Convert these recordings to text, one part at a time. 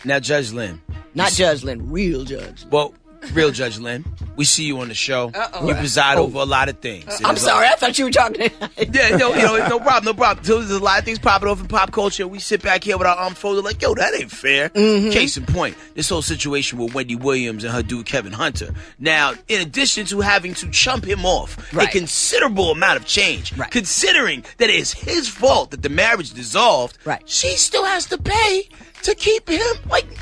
Now, Judge Lynn. Not Judge Lynn, real Judge. Well, real Judge Lynn. We see you on the show. Uh-oh. You preside over a lot of things. I'm sorry, I thought you were talking. Yeah, no problem. So there's a lot of things popping off in pop culture. We sit back here with our arms folded like, yo, that ain't fair. Mm-hmm. Case in point, this whole situation with Wendy Williams and her dude Kevin Hunter. Now, in addition to having to chump him off a considerable amount of change, considering that it's his fault that the marriage dissolved, she still has to pay to keep him,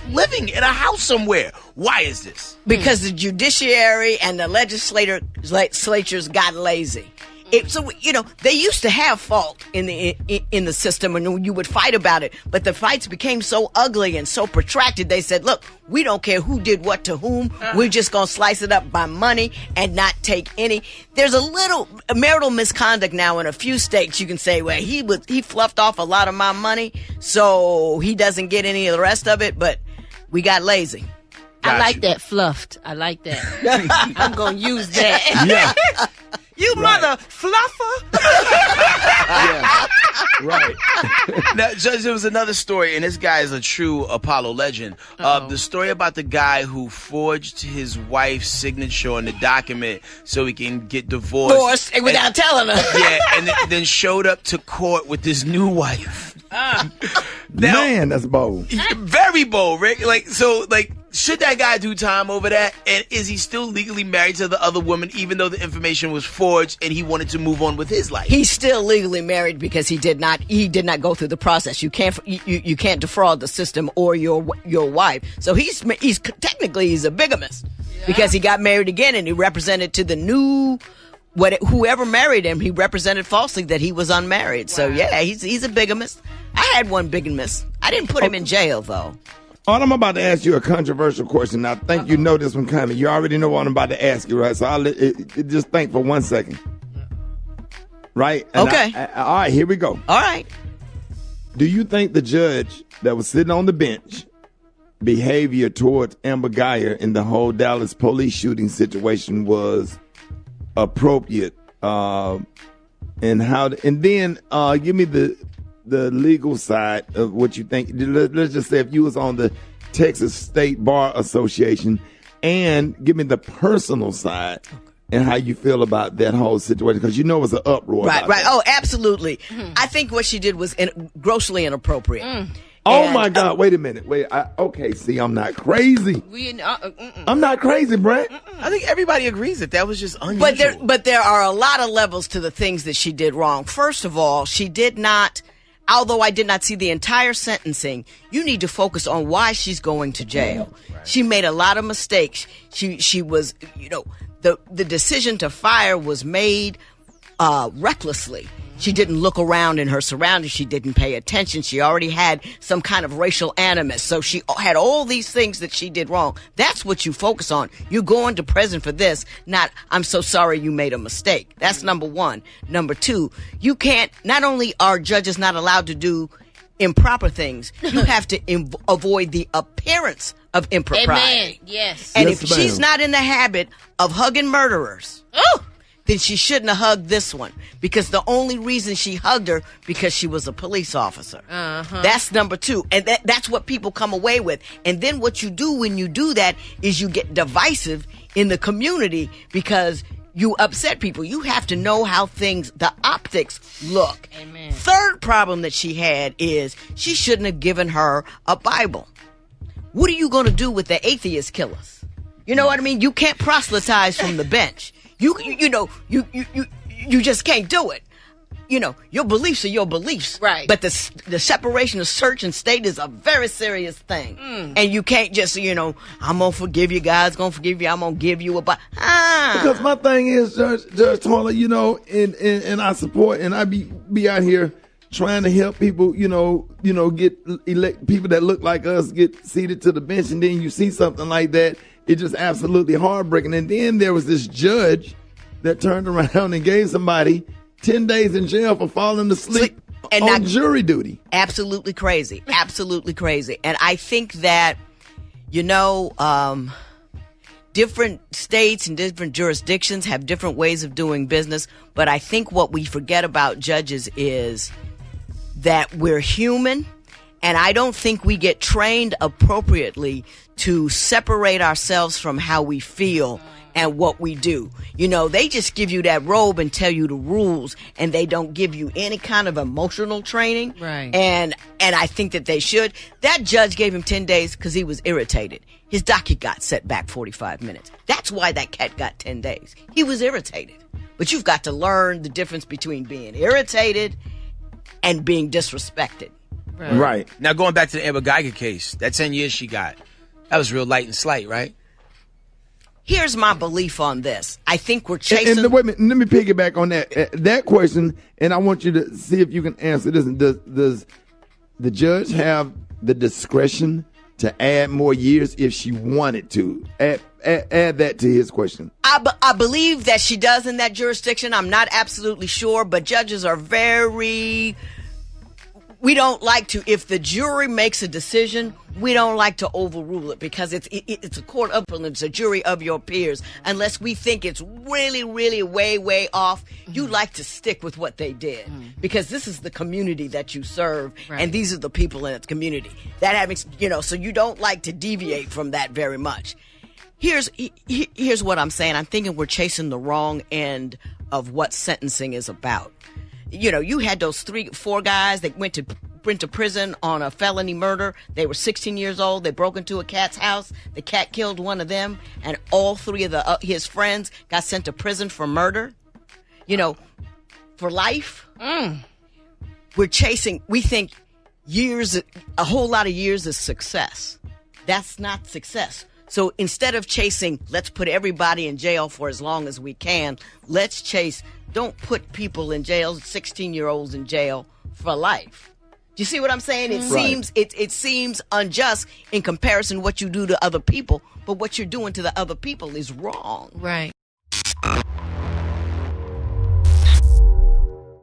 living in a house somewhere. Why is this? Because the judiciary and the legislatures got lazy. They used to have fault in the system, and you would fight about it. But the fights became so ugly and so protracted. They said, "Look, we don't care who did what to whom. We're just gonna slice it up by money and not take any." There's a little marital misconduct now in a few states. You can say, "Well, he fluffed off a lot of my money, so he doesn't get any of the rest of it." But we got lazy. I like that fluffed. I like that. I'm gonna use that. Yeah. You mother fluffer. Yeah. Right. Now, Judge, there was another story, and this guy is a true Apollo legend. The story about the guy who forged his wife's signature on the document so he can get divorced. Without telling her. Yeah, and then showed up to court with his new wife. Now, man, that's bold. Very bold, Rick. Should that guy do time over that? And is he still legally married to the other woman, even though the information was forged and he wanted to move on with his life? He's still legally married because he did not go through the process. You can't defraud the system or your wife. So he's technically a bigamist because he got married again and he represented to the new whoever married him. He represented falsely that he was unmarried. Wow. So yeah, he's a bigamist. I had one bigamist. I didn't put him in jail though. I'm about to ask you a controversial question. I think you know this one coming. You already know what I'm about to ask you, right? So I'll just think for 1 second. Right? And okay. All right, here we go. All right. Do you think the judge that was sitting on the bench behavior towards Amber Geiger in the whole Dallas police shooting situation was appropriate? And then give me the legal side of what you think. Let's just say if you was on the Texas State Bar Association, and give me the personal side and how you feel about that whole situation, because it was an uproar. Right. Oh, absolutely. Mm-hmm. I think what she did was grossly inappropriate. Oh my God! Wait a minute. See, I'm not crazy. I'm not crazy, Brent. I think everybody agrees that was just unusual. But there are a lot of levels to the things that she did wrong. First of all, she did not. Although I did not see the entire sentencing, you need to focus on why she's going to jail. Right. She made a lot of mistakes. She was, the decision to fire was made recklessly. She didn't look around in her surroundings. She didn't pay attention. She already had some kind of racial animus. So she had all these things that she did wrong. That's what you focus on. You're going to prison for this, not, I'm so sorry you made a mistake. That's number one. Number two, you can't, not only are judges not allowed to do improper things, you have to avoid the appearance of impropriety. Amen. Yes. And if she's not in the habit of hugging murderers, then she shouldn't have hugged this one, because the only reason she hugged her because she was a police officer. That's number two. And that's what people come away with. And then what you do when you do that is you get divisive in the community because you upset people. You have to know how the optics look. Amen. Third problem that she had is she shouldn't have given her a Bible. What are you going to do with the atheist killers? You know what I mean? You can't proselytize from the bench. You just can't do it. Your beliefs are your beliefs. Right. But the separation of church and state is a very serious thing. And you can't just, I'm going to forgive you, God's going to forgive you, I'm going to give you a Bible. Because my thing is, Judge Toler, and I support, and I be out here trying to help people, get elect people that look like us get seated to the bench, and then you see something like that. It's just absolutely heartbreaking. And then there was this judge that turned around and gave somebody 10 days in jail for falling asleep on jury duty. Absolutely crazy. Absolutely crazy. And I think that, different states and different jurisdictions have different ways of doing business. But I think what we forget about judges is that we're human And I don't think we get trained appropriately to separate ourselves from how we feel and what we do. You know, they just give you that robe and tell you the rules, and they don't give you any kind of emotional training. Right. And I think that they should. That judge gave him 10 days because he was irritated. His docket got set back 45 minutes. That's why that cat got 10 days. He was irritated. But you've got to learn the difference between being irritated and being disrespected. Right. Now, going back to the Amber Geiger case, that 10 years she got, that was real light and slight, right? Here's my belief on this. I think we're chasing... And wait a minute, let me piggyback on that question, and I want you to see if you can answer this. Does the judge have the discretion to add more years if she wanted to? Add that to his question. I believe that she does in that jurisdiction. I'm not absolutely sure, but judges are very... We don't like to, if the jury makes a decision, we don't like to overrule it because it's a court of equal, it's a jury of your peers. Unless we think it's really, really way off, you like to stick with what they did because this is the community that you serve, and these are the people in the community. That having, so you don't like to deviate from that very much. Here's what I'm saying. I'm thinking we're chasing the wrong end of what sentencing is about. You had those 4 guys that went to prison on a felony murder. They were 16 years old. They broke into a cat's house. The cat killed one of them, and all 3 of his friends got sent to prison for murder. For life. We think years, a whole lot of years is success. That's not success. So instead of chasing, let's put everybody in jail for as long as we can, let's chase, don't put people in jail, 16-year-olds in jail for life. Do you see what I'm saying? It seems unjust in comparison to what you do to other people, but what you're doing to the other people is wrong. Right.